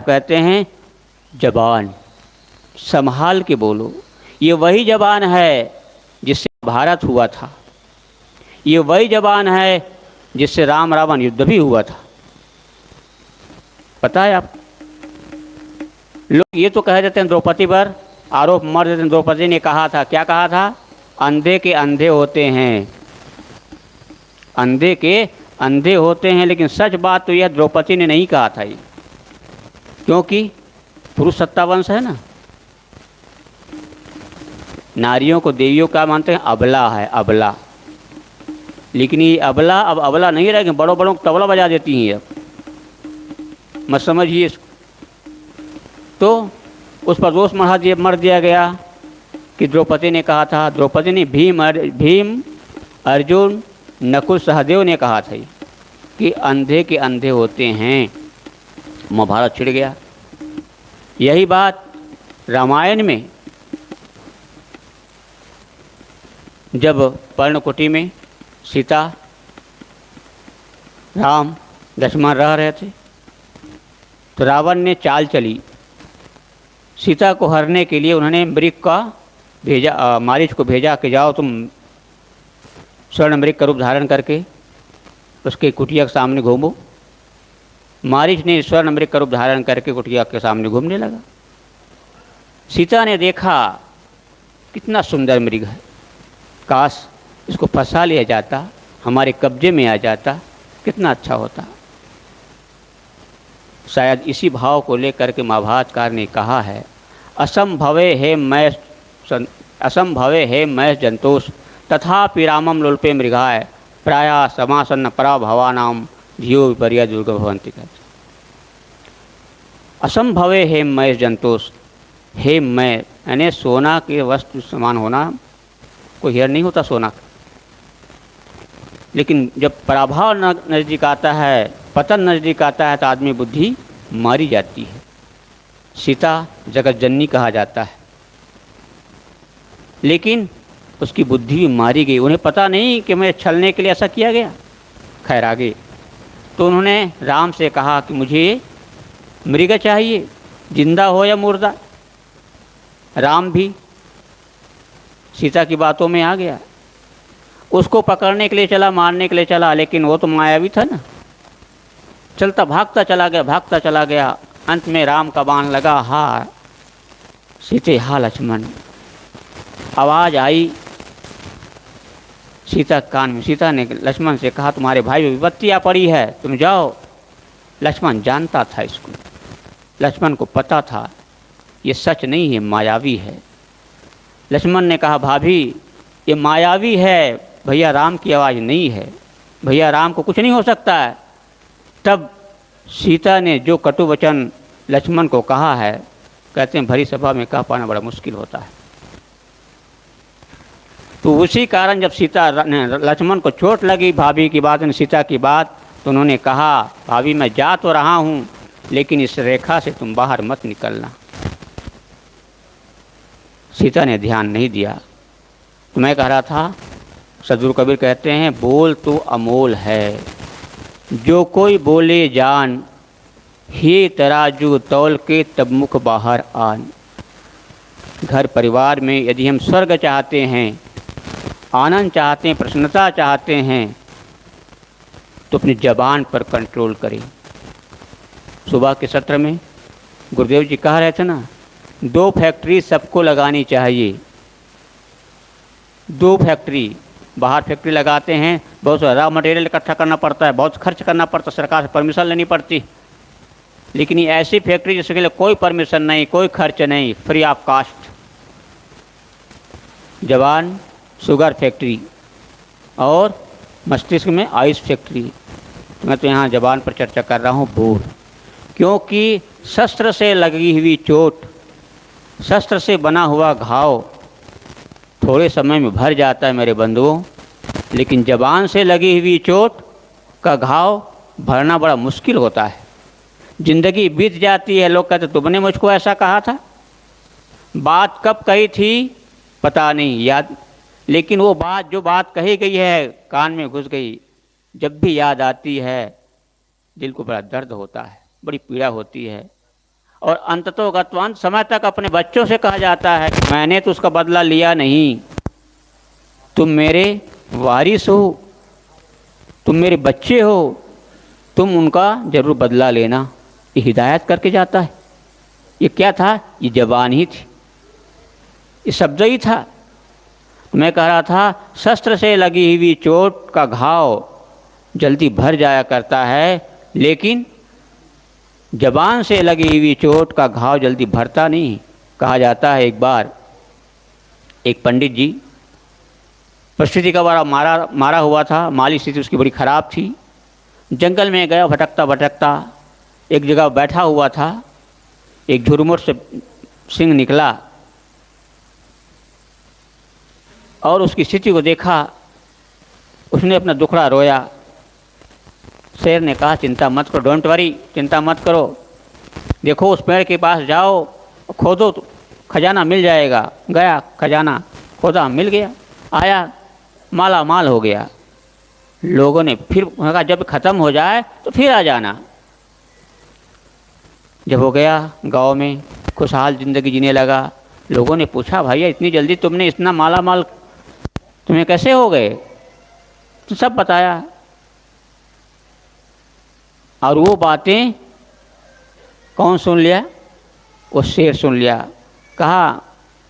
कहते हैं जबान संभाल के बोलो। ये वही जबान है जिससे भारत हुआ था, ये वही जबान है जिससे राम रावण युद्ध भी हुआ था। पता है आप लोग ये तो कह देते हैं, द्रौपदी पर आरोप मर देते हैं। द्रौपदी ने कहा था, क्या कहा था? अंधे के अंधे होते हैं, अंधे के अंधे होते हैं। लेकिन सच बात तो यह द्रौपदी ने नहीं कहा था ये, क्योंकि पुरुष सत्तावंश है ना। नारियों को देवियों का मानते हैं, अबला है अबला। लेकिन ये अबला अब अबला नहीं रह गए, बड़ों बड़ों तबला बजा देती हैं अब, मत समझिए इसको। तो उस पर दोष मर दिया गया कि द्रौपदी ने कहा था। द्रौपदी ने भीम अर्जुन नकुल सहदेव ने कहा था कि अंधे के अंधे होते हैं। महाभारत छिड़ गया। यही बात रामायण में जब पर्णकुटी में सीता राम लक्ष्मण रह रहे थे तो रावण ने चाल चली। सीता को हरने के लिए उन्होंने मृग का भेजा, मारीच को भेजा कि जाओ तुम स्वर्ण मृग का रूप धारण करके उसके कुटिया के सामने घूमो। मारीच ने स्वर्ण मृग का रूप धारण करके कुटिया के सामने घूमने लगा। सीता ने देखा कितना सुंदर मृग है, काश इसको फंसा लिया जाता, हमारे कब्जे में आ जाता, कितना अच्छा होता। शायद इसी भाव को लेकर के महाभारतकार ने कहा है, असंभवे है मैं जंतोष तथापि रामम लोल्पे मृगाय प्राया समासन्न पराभवानाम धियो विपर्य दुर्ग भवंती। असंभवे है मैं जंतोष, हे मैं यानी सोना के वस्तु समान होना, कोई हेर नहीं होता सोना का। लेकिन जब पराभव नज़दीक आता है, पतन नज़दीक आता है तो आदमी बुद्धि मारी जाती है। सीता जगत जननी कहा जाता है, लेकिन उसकी बुद्धि भी मारी गई। उन्हें पता नहीं कि मैं छलने के लिए ऐसा किया गया। खैर आगे तो उन्होंने राम से कहा कि मुझे मृग चाहिए, जिंदा हो या मुर्दा। राम भी सीता की बातों में आ गया, उसको पकड़ने के लिए चला, मारने के लिए चला, लेकिन वो तो मायावी था ना। चलता भागता चला गया। अंत में राम का बाण लगा, हा सीते हा लक्ष्मण। आवाज़ आई सीता कान में। सीता ने लक्ष्मण से कहा, तुम्हारे भाई में विपत्ति आ पड़ी है, तुम जाओ। लक्ष्मण जानता था इसको, लक्ष्मण को पता था ये सच नहीं है, मायावी है। लक्ष्मण ने कहा, भाभी ये मायावी है, भैया राम की आवाज़ नहीं है, भैया राम को कुछ नहीं हो सकता है। तब सीता ने जो कटु वचन लक्ष्मण को कहा है, कहते हैं भरी सभा में कह पाना बड़ा मुश्किल होता है। तो उसी कारण जब सीता ने लक्ष्मण को चोट लगी भाभी की बात, सीता की बात, तो उन्होंने कहा, भाभी मैं जा तो रहा हूँ, लेकिन इस रेखा से तुम बाहर मत निकलना। सीता ने ध्यान नहीं दिया। तो मैं कह रहा था, सदगुरु कबीर कहते हैं, बोल तो अमोल है, जो कोई बोले जान, हे तराजू तौल के तब मुख बाहर आन। घर परिवार में यदि हम स्वर्ग चाहते हैं, आनंद चाहते हैं, प्रसन्नता चाहते हैं, तो अपनी जबान पर कंट्रोल करें। सुबह के सत्र में गुरुदेव जी कह रहे थे ना, 2 फैक्ट्री सबको लगानी चाहिए। 2 फैक्ट्री, बाहर फैक्ट्री लगाते हैं, बहुत सारा रॉ मटेरियल इकट्ठा करना पड़ता है, बहुत खर्च करना पड़ता है, सरकार से परमिशन लेनी पड़ती। लेकिन ये ऐसी फैक्ट्री जिसके लिए कोई परमिशन नहीं, कोई खर्च नहीं, फ्री ऑफ कास्ट। जवान शुगर फैक्ट्री और मस्तिष्क में आइस फैक्ट्री। तो मैं तो यहाँ जबान पर चर्चा कर रहा हूँ बोल, क्योंकि शस्त्र से लगी हुई चोट, शस्त्र से बना हुआ घाव थोड़े समय में भर जाता है मेरे बंधुओं, लेकिन जबान से लगी हुई चोट का घाव भरना बड़ा मुश्किल होता है। जिंदगी बीत जाती है, लोग कहते तुमने मुझको ऐसा कहा था, बात कब कही थी पता नहीं याद, लेकिन वो बात जो बात कही गई है कान में घुस गई, जब भी याद आती है दिल को बड़ा दर्द होता है, बड़ी पीड़ा होती है। और अंततो गत्वांत समय तक अपने बच्चों से कहा जाता है कि मैंने तो उसका बदला लिया नहीं, तुम मेरे वारिस हो, तुम मेरे बच्चे हो, तुम उनका जरूर बदला लेना। ये हिदायत करके जाता है। ये क्या था? ये जबान ही थी, ये शब्द ही था। मैं कह रहा था शस्त्र से लगी हुई चोट का घाव जल्दी भर जाया करता है, लेकिन जबान से लगी हुई चोट का घाव जल्दी भरता नहीं। कहा जाता है एक बार एक पंडित जी, परिस्थिति का बड़ा मारा हुआ था, माली स्थिति उसकी बड़ी ख़राब थी। जंगल में गया भटकता भटकता, एक जगह बैठा हुआ था। एक झुरमुट से सिंह निकला और उसकी स्थिति को देखा। उसने अपना दुखड़ा रोया। शेर ने कहा चिंता मत करो, डोंट वरी, चिंता मत करो, देखो उस पेड़ के पास जाओ, खोदो तो खजाना मिल जाएगा। गया, खजाना खोदा, मिल गया, आया, माला माल हो गया। लोगों ने फिर कहा जब ख़त्म हो जाए तो फिर आ जाना। जब हो गया, गांव में खुशहाल ज़िंदगी जीने लगा। लोगों ने पूछा भैया इतनी जल्दी तुमने इतना माला माल तुम्हें कैसे हो गए? तो सब बताया। और वो बातें कौन सुन लिया? वो शेर सुन लिया। कहा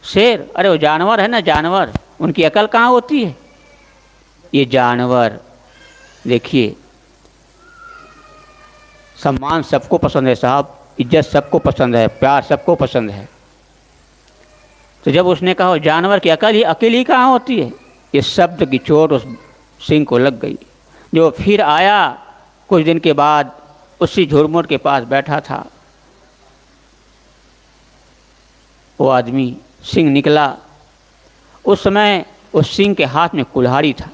शेर, अरे वो जानवर है ना, जानवर, उनकी अकल कहाँ होती है? ये जानवर, देखिए सम्मान सबको पसंद है साहब, इज्जत सबको पसंद है, प्यार सबको पसंद है। तो जब उसने कहा जानवर की अकल ही कहाँ होती है, ये शब्द की चोट उस सिंह को लग गई। जो फिर आया कुछ दिन के बाद, उसी झुरमुट के पास बैठा था। वो आदमी सिंह निकला। उस समय उस सिंह के हाथ में कुल्हाड़ी था।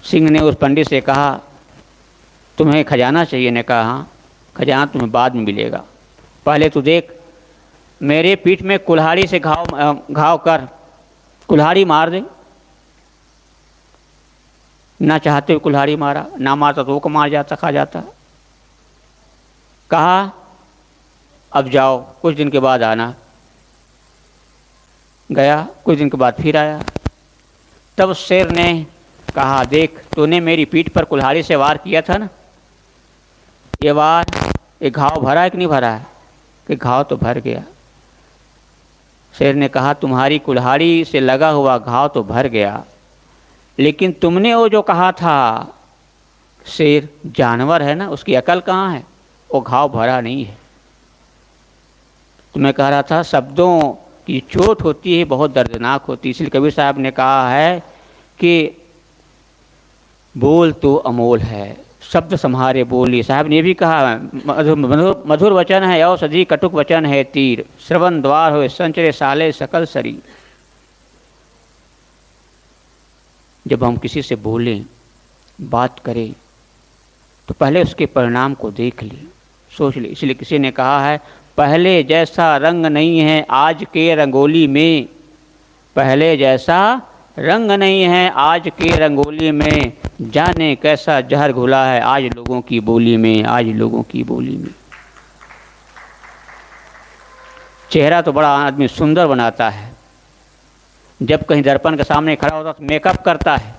सिंह ने उस पंडित से कहा तुम्हें खजाना चाहिए? ने कहा हाँ, खजाना तुम्हें बाद में मिलेगा, पहले तो देख मेरे पीठ में कुल्हाड़ी से घाव कर, कुल्हाड़ी मार दे। ना चाहते हुए कुल्हाड़ी मारा, ना मारता तो वो को मार जाता, खा जाता। कहा अब जाओ, कुछ दिन के बाद आना। गया, कुछ दिन के बाद फिर आया। तब शेर ने कहा देख तूने मेरी पीठ पर कुल्हाड़ी से वार किया था ना, ये वार, ये घाव भरा है कि नहीं भरा है? कि घाव तो भर गया। शेर ने कहा तुम्हारी कुल्हाड़ी से लगा हुआ घाव तो भर गया, लेकिन तुमने वो जो कहा था शेर जानवर है ना, उसकी अकल कहाँ है? वो घाव भरा नहीं है। तो मैं कह रहा था शब्दों की चोट होती है, बहुत दर्दनाक होती है। इसलिए कबीर साहब ने कहा है कि बोल तो अमोल है, शब्द सम्हारे बोली। साहब ने भी कहा मधुर वचन है औषधि, कटुक वचन है तीर, श्रवण द्वार हो संचरे साले सकल शरीर। जब हम किसी से बोलें, बात करें, तो पहले उसके परिणाम को देख लें, सोच लें। इसलिए किसी ने कहा है पहले जैसा रंग नहीं है आज के रंगोली में, पहले जैसा रंग नहीं है आज के रंगोली में, जाने कैसा जहर घुला है आज लोगों की बोली में, आज लोगों की बोली में। चेहरा तो बड़ा आदमी सुंदर बनाता है, जब कहीं दर्पण के सामने खड़ा होता तो मेकअप करता है,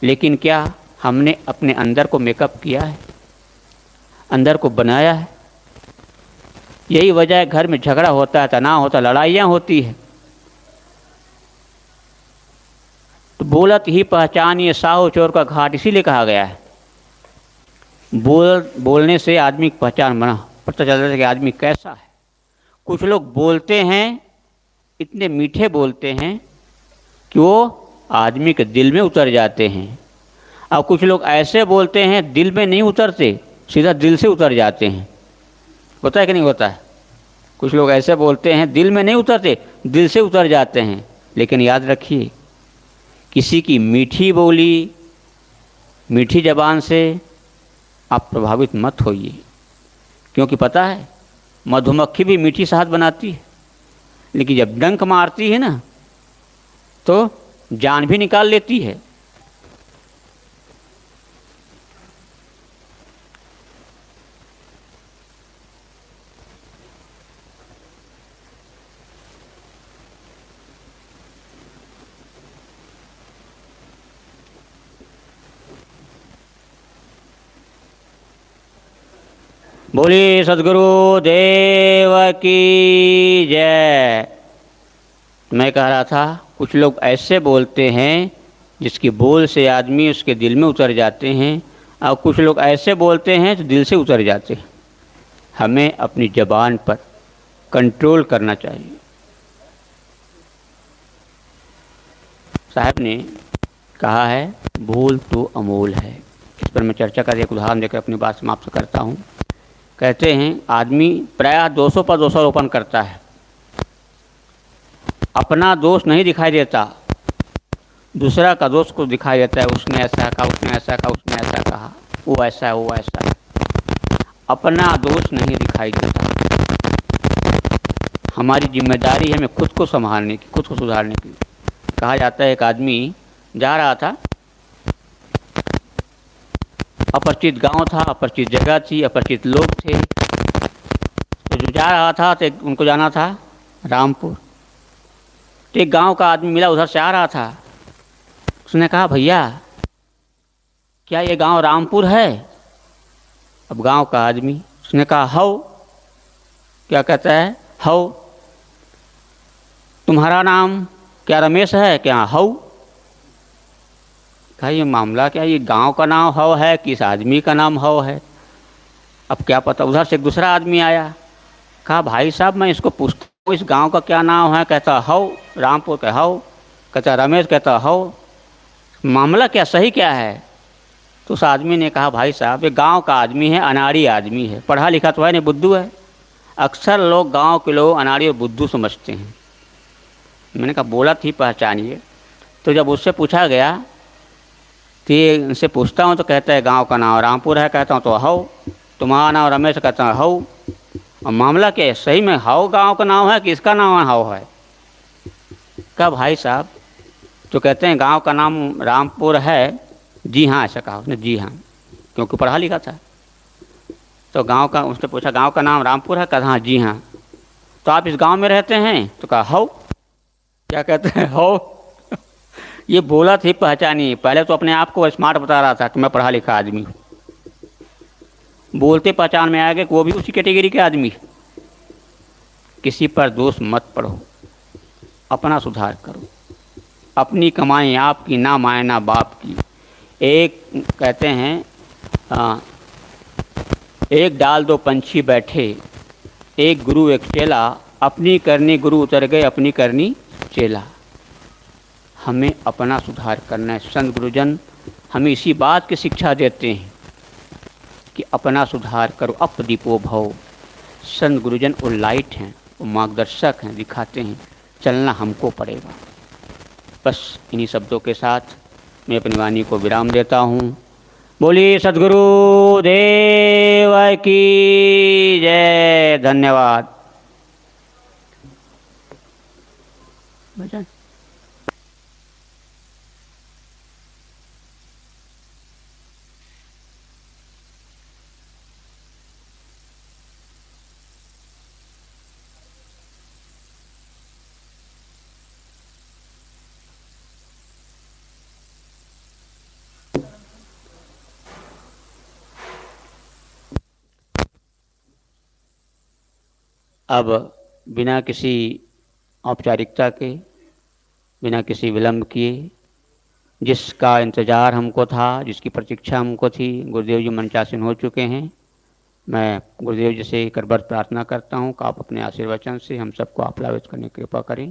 लेकिन क्या हमने अपने अंदर को मेकअप किया है, अंदर को बनाया है? यही वजह है घर में झगड़ा होता है, तनाव होता है, लड़ाइयाँ होती है। तो बोलत ही पहचानिए साहू चोर का घाट, इसीलिए कहा गया है। बोलने से आदमी की पहचान पता चलता है कि आदमी कैसा है। कुछ लोग बोलते हैं, इतने मीठे बोलते हैं कि वो आदमी के दिल में उतर जाते हैं, और कुछ लोग ऐसे बोलते हैं दिल में नहीं उतरते, सीधा दिल से उतर जाते हैं। होता है कि नहीं होता है? कुछ लोग ऐसे बोलते हैं दिल में नहीं उतरते, दिल से उतर जाते हैं। लेकिन याद रखिए, किसी की मीठी बोली, मीठी ज़बान से आप प्रभावित मत होइए, क्योंकि पता है मधुमक्खी भी मीठी शहद बनाती है, लेकिन जब डंक मारती है ना तो जान भी निकाल लेती है। बोलिए सदगुरु देव की जय। मैं कह रहा था कुछ लोग ऐसे बोलते हैं जिसकी बोल से आदमी उसके दिल में उतर जाते हैं, और कुछ लोग ऐसे बोलते हैं जो दिल से उतर जाते हैं। हमें अपनी ज़बान पर कंट्रोल करना चाहिए। साहब ने कहा है भूल तो अमूल है। इस पर मैं चर्चा कर एक उदाहरण देकर अपनी बात समाप्त करता हूँ। कहते हैं आदमी प्रायः दोषों पर दोषारोपण करता है, अपना दोष नहीं दिखाई देता, दूसरा का दोष को दिखाई देता है। उसने ऐसा कहा, उसने ऐसा कहा, उसने ऐसा कहा, वो ऐसा है, वो ऐसा है। अपना दोष नहीं दिखाई देता। हमारी जिम्मेदारी है हमें खुद को संभालने की, खुद को सुधारने की। कहा जाता है एक आदमी जा रहा था, अपरिचित गांव था, अपरिचित जगह थी, अपरिचित लोग थे। तो जो जा रहा था तो उनको जाना था रामपुर। तो एक गांव का आदमी मिला, उधर से आ रहा था। उसने कहा भैया क्या ये गांव रामपुर है? अब गांव का आदमी, उसने कहा हौ। क्या कहता है? हौ। तुम्हारा नाम क्या रमेश है क्या? हौ। कहा ये मामला क्या, ये गांव का नाम हौ है कि इस आदमी का नाम हौ है? अब क्या पता। उधर से एक दूसरा आदमी आया, कहा भाई साहब मैं इसको पूछता हूँ इस गांव का क्या नाम है? कहता हौ, रामपुर का हौ। कहता रमेश, कहता हौ। मामला क्या, सही क्या है? तो उस आदमी ने कहा भाई साहब ये गांव का आदमी है, अनाड़ी आदमी है, पढ़ा लिखा तो है नहीं, बुद्धू है। अक्सर लोग गांव के लोग अनाड़ी और बुद्धू समझते हैं। मैंने कहा बोला थी पहचानिए। तो जब उससे पूछा गया तो ये इनसे पूछता हूँ तो कहता है गांव का नाम रामपुर है। कहता हूँ तो हौ। तुम्हारा नाम रमेश? कहता है हौ। और मामला क्या है, सही में हौ गांव का नाम है कि इसका नाम है हौ है? कहा भाई साहब तो कहते हैं गांव का नाम रामपुर है। जी हाँ, ऐसा कहा उसने, जी हाँ, क्योंकि पढ़ा लिखा था। तो गांव का, उसने पूछा गांव का नाम रामपुर है? कहा हाँ, जी हाँ। तो आप इस गांव में रहते हैं? तो कहा हौ। क्या कहते हैं? हौ। ये बोला थी पहचानी। पहले तो अपने आप को स्मार्ट बता रहा था कि मैं पढ़ा लिखा आदमी हूँ, बोलते पहचान में आ गया कि वो भी उसी कैटेगरी के आदमी। किसी पर दोष मत पढ़ो, अपना सुधार करो। अपनी कमाई आपकी, ना माए ना बाप की। एक कहते हैं एक डाल दो पंछी बैठे, एक गुरु एक चेला, अपनी करनी गुरु उतर गए, अपनी करनी चेला। हमें अपना सुधार करना है। संत गुरुजन हमें इसी बात की शिक्षा देते हैं कि अपना सुधार करो, अपदीपो भव। संत गुरुजन वो लाइट हैं, वो मार्गदर्शक हैं, दिखाते हैं, चलना हमको पड़ेगा। बस इन्हीं शब्दों के साथ मैं अपनी वाणी को विराम देता हूँ। बोलिए सद्गुरु देव की जय। धन्यवाद। भजन अब बिना किसी औपचारिकता के, बिना किसी विलंब किए, जिसका इंतज़ार हमको था, जिसकी प्रतीक्षा हमको थी, गुरुदेव जी मंचासीन हो चुके हैं। मैं गुरुदेव जी से करबद्ध प्रार्थना करता हूँ कि आप अपने आशीर्वचन से हम सबको आप्लावित करने की कृपा करें।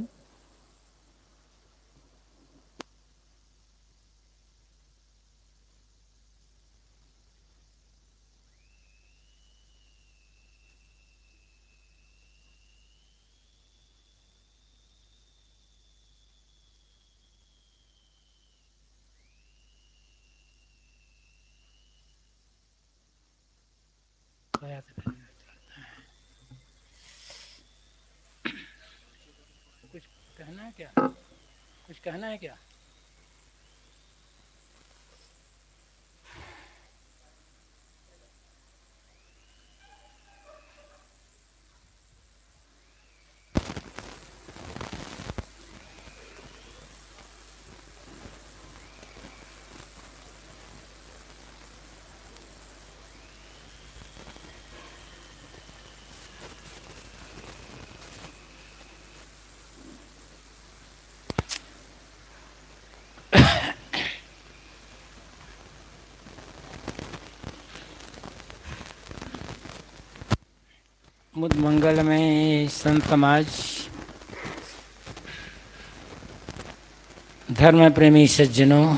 कुछ कहना है क्या? कुछ कहना है क्या? मुद मंगल में संत समाज, धर्म प्रेमी सज्जनों,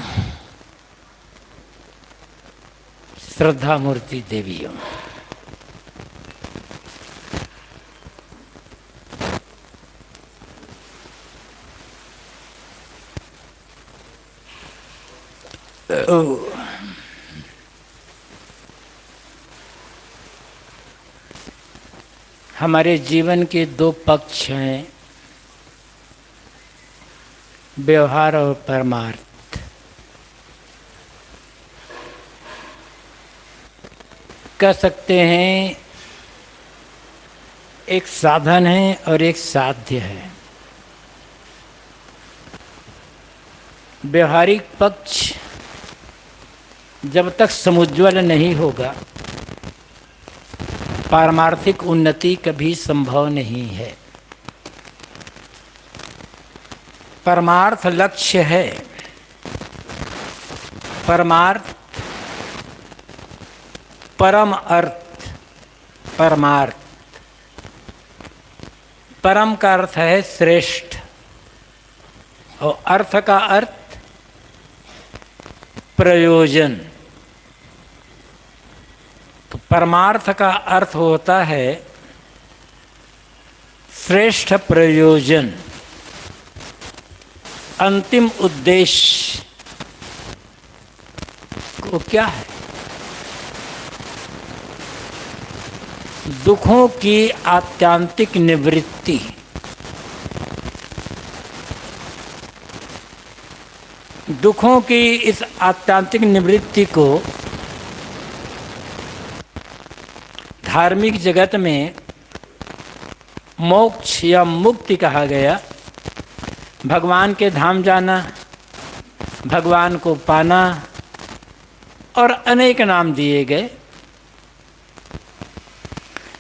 श्रद्धा मूर्ति देवियों, हमारे जीवन के दो पक्ष हैं, व्यवहार और परमार्थ। कह सकते हैं एक साधन है और एक साध्य है। व्यवहारिक पक्ष जब तक समुज्ज्वल नहीं होगा, पारमार्थिक उन्नति कभी संभव नहीं है। परमार्थ लक्ष्य है। परमार्थ, परम अर्थ, परमार्थ। परम का अर्थ है श्रेष्ठ और अर्थ का अर्थ प्रयोजन। तो परमार्थ का अर्थ होता है श्रेष्ठ प्रयोजन, अंतिम उद्देश्य को क्या है? दुखों की आत्यांतिक निवृत्ति। दुखों की इस आत्यांतिक निवृत्ति को धार्मिक जगत में मोक्ष या मुक्ति कहा गया। भगवान के धाम जाना, भगवान को पाना और अनेक नाम दिए गए,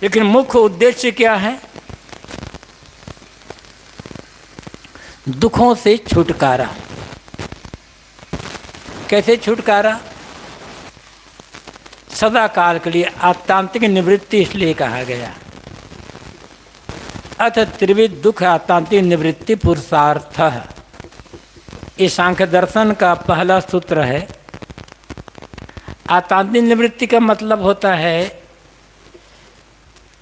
लेकिन मुख्य उद्देश्य क्या है? दुखों से छुटकारा। कैसे छुटकारा? सदा काल के लिए आत्यांतिक निवृत्ति इसलिए कहा गया। अथ त्रिविध दुख आत्यांतिक निवृत्ति पुरुषार्थ। इस सांख्य दर्शन का पहला सूत्र है। आत्यांतिक निवृत्ति का मतलब होता है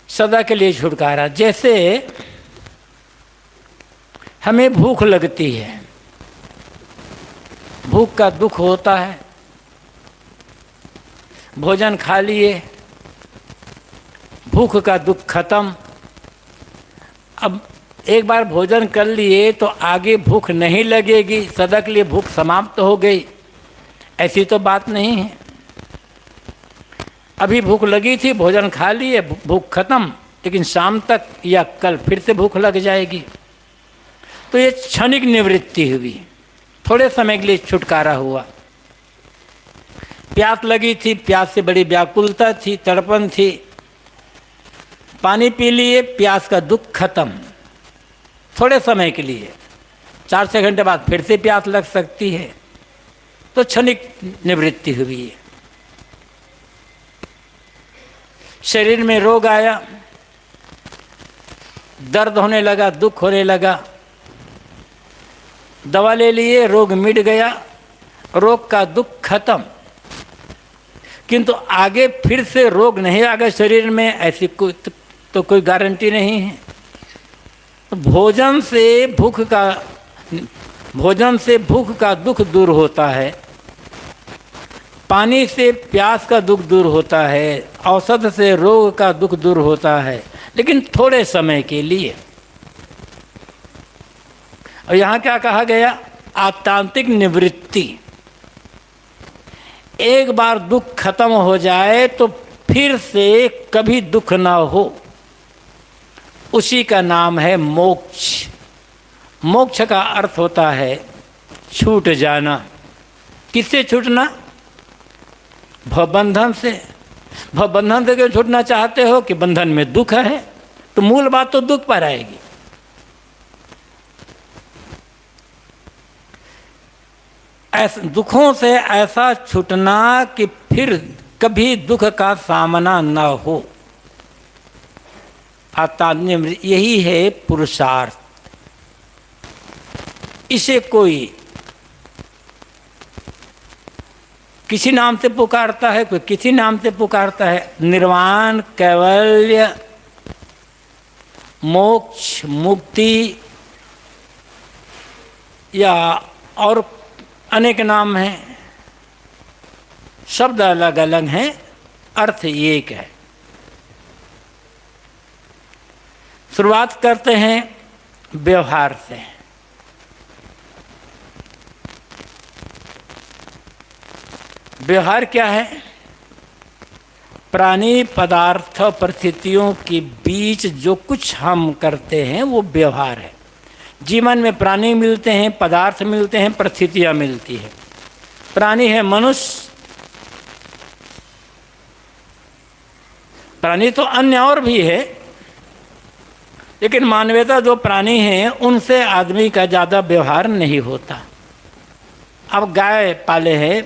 सदा के लिए छुटकारा। जैसे हमें भूख लगती है, भूख का दुख होता है, भोजन खा लिए, भूख का दुख खत्म। अब एक बार भोजन कर लिए तो आगे भूख नहीं लगेगी, सदा के लिए भूख समाप्त हो गई, ऐसी तो बात नहीं है। अभी भूख लगी थी, भोजन खा लिए, भूख खत्म, लेकिन शाम तक या कल फिर से भूख लग जाएगी। तो ये क्षणिक निवृत्ति हुई, थोड़े समय के लिए छुटकारा हुआ। प्यास लगी थी, प्यास से बड़ी व्याकुलता थी, तड़पन थी, पानी पी लिए, प्यास का दुख खत्म थोड़े समय के लिए। 4-6 घंटे बाद फिर से प्यास लग सकती है, तो क्षणिक निवृत्ति हुई है। शरीर में रोग आया, दर्द होने लगा, दुख होने लगा, दवा ले लिए, रोग मिट गया, रोग का दुख खत्म। किंतु आगे फिर से रोग नहीं आ गया शरीर में, ऐसी कोई गारंटी नहीं है। तो भोजन से भूख का दुख दूर होता है, पानी से प्यास का दुख दूर होता है, औषध से रोग का दुख दूर होता है, लेकिन थोड़े समय के लिए। और यहाँ क्या कहा गया? आत्यांतिक निवृत्ति। एक बार दुख खत्म हो जाए तो फिर से कभी दुख ना हो, उसी का नाम है मोक्ष। मोक्ष का अर्थ होता है छूट जाना। किससे छूटना? भवबंधन से। भवबंधन से क्यों छूटना चाहते हो? कि बंधन में दुख है, तो मूल बात तो दुख पर आएगी। दुखों से ऐसा छूटना कि फिर कभी दुख का सामना न हो। आत्मान्य, यही है पुरुषार्थ। इसे कोई किसी नाम से पुकारता है, कोई किसी नाम से पुकारता है। निर्वाण, कैवल्य, मोक्ष, मुक्ति या और अनेक नाम हैं, शब्द अलग अलग हैं, अर्थ एक है। शुरुआत करते हैं व्यवहार से। व्यवहार क्या है? प्राणी, पदार्थ, परिस्थितियों के बीच जो कुछ हम करते हैं वो व्यवहार है। जीवन में प्राणी मिलते हैं, पदार्थ मिलते हैं, परिस्थितियां मिलती है। प्राणी है मनुष्य, प्राणी तो अन्य और भी है, लेकिन मानवता जो प्राणी हैं उनसे आदमी का ज़्यादा व्यवहार नहीं होता। अब गाय पाले हैं,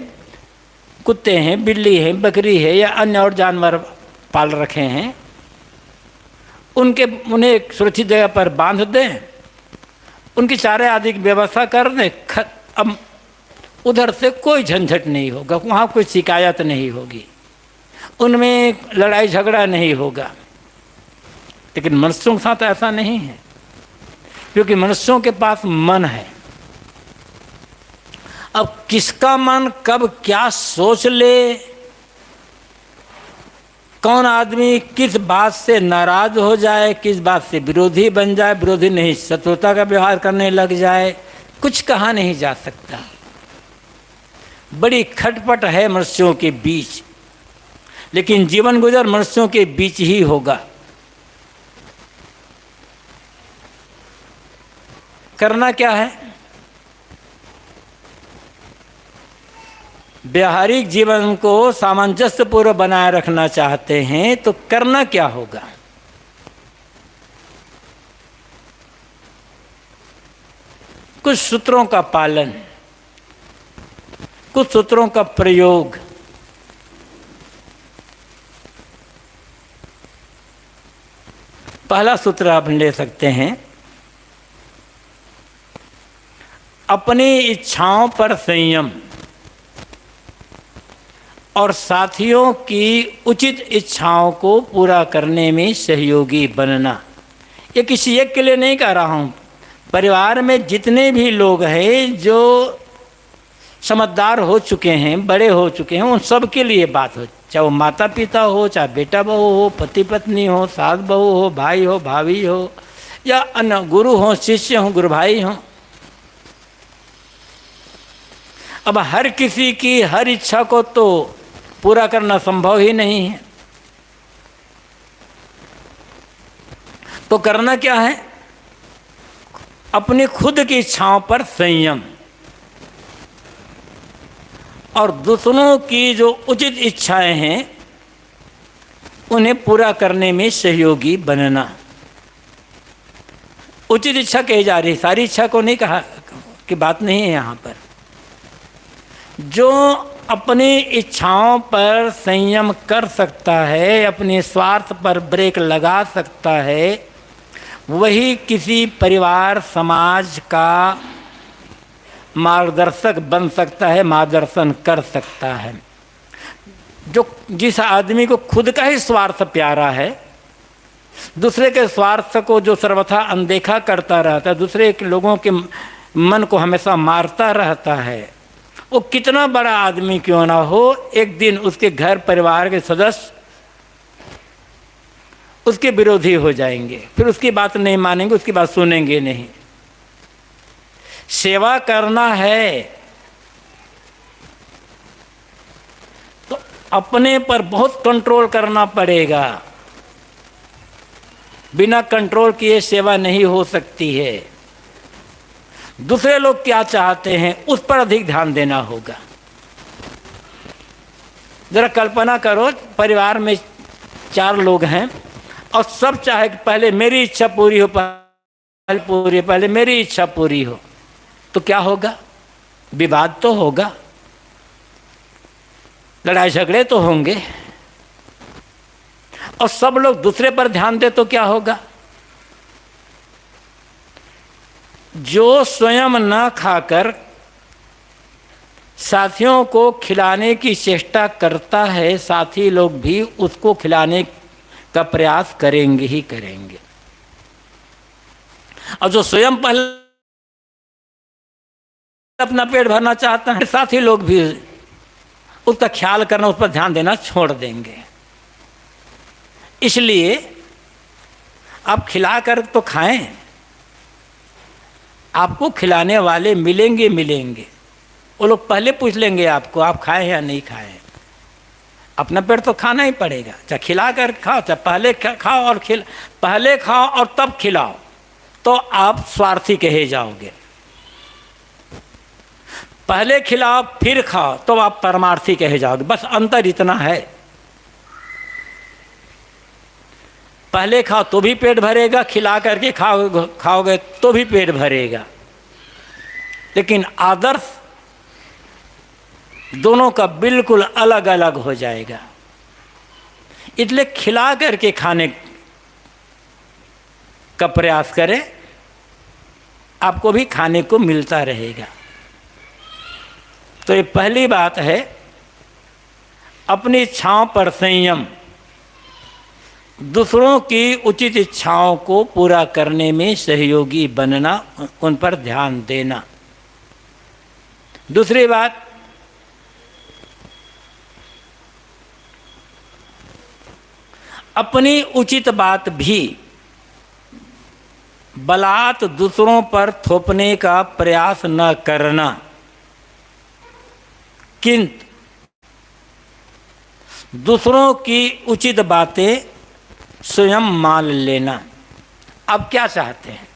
कुत्ते हैं, बिल्ली है, बकरी है या अन्य और जानवर पाल रखे हैं, उन्हें एक सुरक्षित जगह पर बांध दें, उनकी चारे आदि की व्यवस्था कर दें, अब उधर से कोई झंझट नहीं होगा, वहाँ कोई शिकायत नहीं होगी, उनमें लड़ाई झगड़ा नहीं होगा। लेकिन मनुष्यों के साथ ऐसा नहीं है, क्योंकि मनुष्यों के पास मन है। अब किसका मन कब क्या सोच ले, कौन आदमी किस बात से नाराज हो जाए, किस बात से विरोधी बन जाए, विरोधी नहीं शत्रुता का व्यवहार करने लग जाए, कुछ कहा नहीं जा सकता। बड़ी खटपट है मनुष्यों के बीच, लेकिन जीवन गुजर मनुष्यों के बीच ही होगा। करना क्या है? व्यावहारिक जीवन को सामंजस्यपूर्व बनाए रखना चाहते हैं तो करना क्या होगा? कुछ सूत्रों का पालन, कुछ सूत्रों का प्रयोग। पहला सूत्र आप ले सकते हैं, अपनी इच्छाओं पर संयम और साथियों की उचित इच्छाओं को पूरा करने में सहयोगी बनना। ये किसी एक के लिए नहीं कह रहा हूँ, परिवार में जितने भी लोग हैं जो समझदार हो चुके हैं, बड़े हो चुके हैं, उन सब के लिए बात हो, चाहे वो माता पिता हो, चाहे बेटा बहू हो, पति पत्नी हो, सास बहू हो, भाई हो, भाभी हो, या अन्य गुरु हो, शिष्य हो, गुरु भाई हो। अब हर किसी की हर इच्छा को तो पूरा करना संभव ही नहीं है, तो करना क्या है? अपनी खुद की इच्छाओं पर संयम और दूसरों की जो उचित इच्छाएं हैं उन्हें पूरा करने में सहयोगी बनना। उचित इच्छा कही जा रही, सारी इच्छा को नहीं कहा कि बात नहीं है यहाँ पर। जो अपनी इच्छाओं पर संयम कर सकता है, अपने स्वार्थ पर ब्रेक लगा सकता है, वही किसी परिवार समाज का मार्गदर्शक बन सकता है, मार्गदर्शन कर सकता है। जिस आदमी को खुद का ही स्वार्थ प्यारा है, दूसरे के स्वार्थ को जो सर्वथा अनदेखा करता रहता है, दूसरे के लोगों के मन को हमेशा मारता रहता है, वो कितना बड़ा आदमी क्यों ना हो, एक दिन उसके घर परिवार के सदस्य उसके विरोधी हो जाएंगे, फिर उसकी बात नहीं मानेंगे, उसकी बात सुनेंगे नहीं। सेवा करना है तो अपने पर बहुत कंट्रोल करना पड़ेगा, बिना कंट्रोल किए सेवा नहीं हो सकती है। दूसरे लोग क्या चाहते हैं उस पर अधिक ध्यान देना होगा। जरा कल्पना करो, परिवार में 4 लोग हैं और सब चाहे कि पहले मेरी इच्छा पूरी हो, पहले मेरी इच्छा पूरी हो, तो क्या होगा? विवाद तो होगा, लड़ाई झगड़े तो होंगे। और सब लोग दूसरे पर ध्यान दे तो क्या होगा? जो स्वयं न खाकर साथियों को खिलाने की चेष्टा करता है, साथी लोग भी उसको खिलाने का प्रयास करेंगे ही करेंगे। और जो स्वयं पहले अपना पेट भरना चाहता है, साथी लोग भी उसका ख्याल करना, उस पर ध्यान देना छोड़ देंगे। इसलिए आप खिलाकर तो खाएं, आपको खिलाने वाले मिलेंगे। वो लोग पहले पूछ लेंगे आपको, आप खाएं या नहीं खाएं। अपना पेट तो खाना ही पड़ेगा, चाहे खिला कर खाओ, चाहे पहले खाओ और पहले खाओ और तब खिलाओ, तो आप स्वार्थी कहे जाओगे। पहले खिलाओ फिर खाओ तो आप परमार्थी कहे जाओगे। बस अंतर इतना है, पहले खाओ तो भी पेट भरेगा, खिला करके खाओगे तो भी पेट भरेगा, लेकिन आदर्श दोनों का बिल्कुल अलग अलग हो जाएगा। इसलिए खिला करके खाने का प्रयास करें, आपको भी खाने को मिलता रहेगा। तो ये पहली बात है, अपनी इच्छाओं पर संयम, दूसरों की उचित इच्छाओं को पूरा करने में सहयोगी बनना, उन पर ध्यान देना। दूसरी बात, अपनी उचित बात भी बलात् दूसरों पर थोपने का प्रयास न करना, किंतु दूसरों की उचित बातें स्वयं मान लेना। अब क्या चाहते हैं,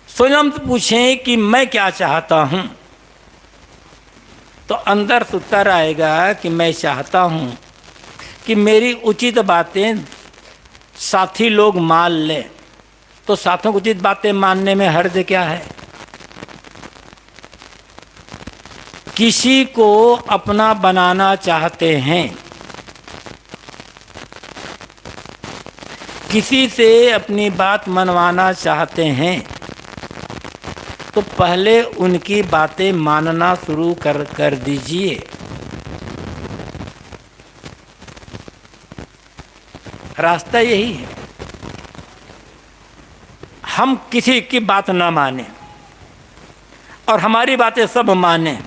स्वयं पूछें कि मैं क्या चाहता हूँ, तो अंदर से उत्तर आएगा कि मैं चाहता हूँ कि मेरी उचित बातें साथी लोग मान लें। तो साथियों को उचित बातें मानने में हर्ज क्या है? किसी को अपना बनाना चाहते हैं, किसी से अपनी बात मनवाना चाहते हैं, तो पहले उनकी बातें मानना शुरू कर दीजिए। रास्ता यही है, हम किसी की बात ना माने और हमारी बातें सब माने,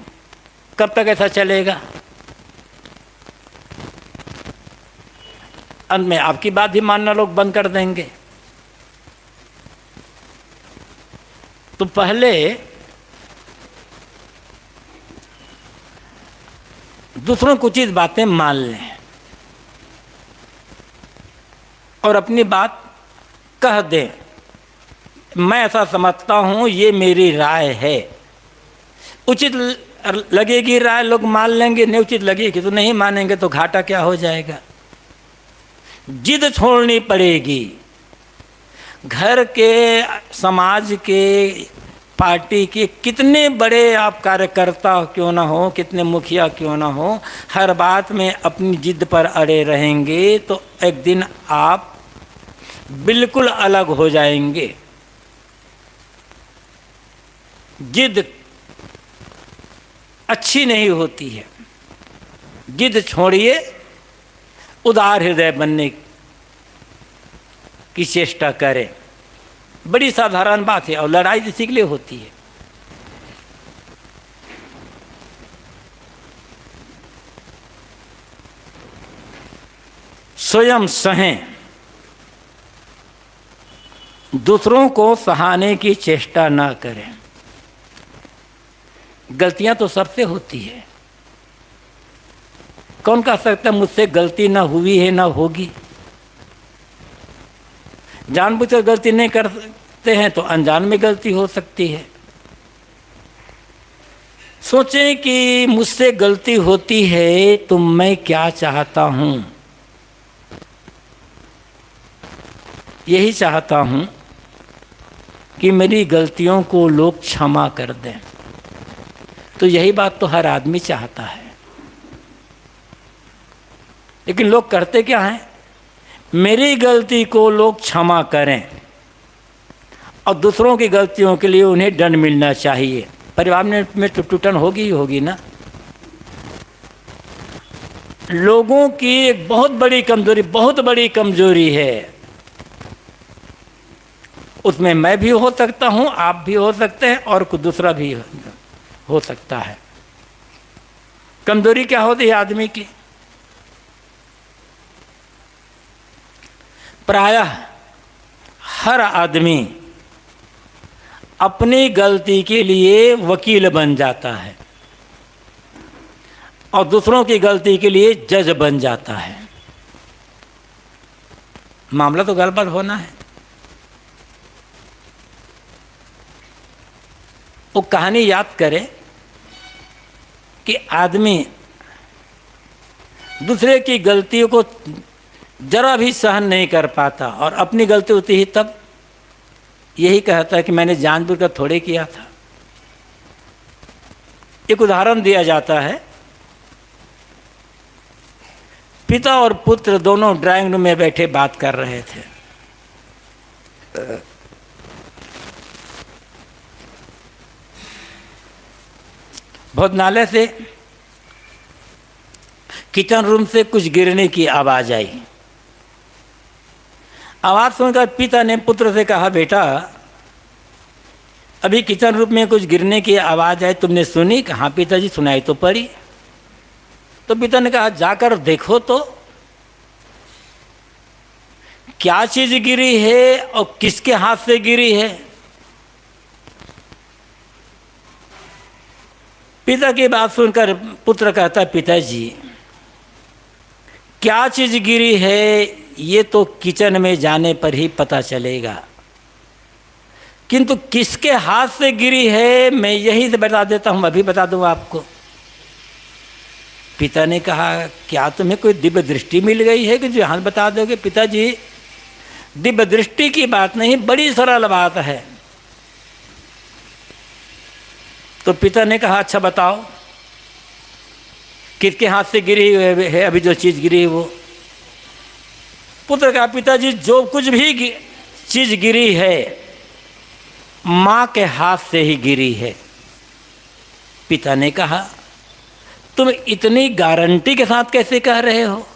कब तक ऐसा चलेगा? अंत में आपकी बात ही मानना लोग बंद कर देंगे। तो पहले दूसरों को उचित बातें मान लें और अपनी बात कह दें, मैं ऐसा समझता हूँ, ये मेरी राय है। उचित लगेगी राय, लोग मान लेंगे, नहीं उचित लगेगी तो नहीं मानेंगे, तो घाटा क्या हो जाएगा? जिद छोड़नी पड़ेगी। घर के, समाज के, पार्टी के कितने बड़े आप कार्यकर्ता क्यों ना हो, कितने मुखिया क्यों ना हो, हर बात में अपनी जिद पर अड़े रहेंगे तो एक दिन आप बिल्कुल अलग हो जाएंगे। जिद अच्छी नहीं होती है, जिद छोड़िए, उदार हृदय बनने की चेष्टा करें। बड़ी साधारण बात है और लड़ाई इसी के लिए होती है। स्वयं सहें, दूसरों को सहाने की चेष्टा ना करें। गलतियां तो सबसे होती है, कौन कह सकता है मुझसे गलती ना हुई है ना होगी? जानबूझकर गलती नहीं करते हैं तो अनजान में गलती हो सकती है। सोचें कि मुझसे गलती होती है तो मैं क्या चाहता हूं? यही चाहता हूं कि मेरी गलतियों को लोग क्षमा कर दें। तो यही बात तो हर आदमी चाहता है, लेकिन लोग करते क्या हैं? मेरी गलती को लोग क्षमा करें और दूसरों की गलतियों के लिए उन्हें दंड मिलना चाहिए। परिवार में तो टूटन होगी ही होगी ना। लोगों की एक बहुत बड़ी कमजोरी है, उसमें मैं भी हो सकता हूं, आप भी हो सकते हैं और कोई दूसरा भी हो सकता है। कमजोरी क्या होती है आदमी की? प्रायः हर आदमी अपनी गलती के लिए वकील बन जाता है और दूसरों की गलती के लिए जज बन जाता है। मामला तो गड़बड़ होना है। वो कहानी याद करें कि आदमी दूसरे की गलतियों को जरा भी सहन नहीं कर पाता और अपनी गलती होती ही तब यही कहता है कि मैंने जानबूझकर थोड़े किया था। एक उदाहरण दिया जाता है, पिता और पुत्र दोनों ड्राइंग रूम में बैठे बात कर रहे थे। भोजनालय से किचन रूम से कुछ गिरने की आवाज आई। आवाज सुनकर पिता ने पुत्र से कहा, बेटा अभी किचन रूम में कुछ गिरने की आवाज आई, तुमने सुनी? कहा पिताजी सुनाई तो पड़ी। तो पिता ने कहा जाकर देखो तो क्या चीज गिरी है और किसके हाथ से गिरी है। पिता की बात सुनकर पुत्र कहता, पिताजी क्या चीज गिरी है ये तो किचन में जाने पर ही पता चलेगा, किंतु किसके हाथ से गिरी है मैं यही से बता देता हूं, अभी बता दूं आपको। पिता ने कहा क्या तुम्हें कोई दिव्य दृष्टि मिल गई है कि जो हाथ बता दोगे? पिताजी दिव्य दृष्टि की बात नहीं, बड़ी सरल बात है। तो पिता ने कहा अच्छा बताओ किसके हाथ से गिरी है अभी जो चीज गिरी है वो? पुत्र कहा पिताजी जो कुछ भी चीज गिरी है मां के हाथ से ही गिरी है। पिता ने कहा तुम इतनी गारंटी के साथ कैसे कह रहे हो?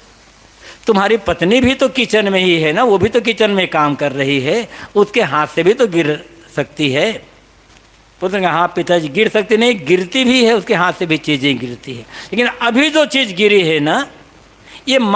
तुम्हारी पत्नी भी तो किचन में ही है ना, वो भी तो किचन में काम कर रही है, उसके हाथ से भी तो गिर सकती है। पुत्र कहा हाँ पिताजी गिर सकती नहीं, गिरती भी है, उसके हाथ से भी चीज़ें गिरती है, लेकिन अभी जो चीज़ गिरी है ना ये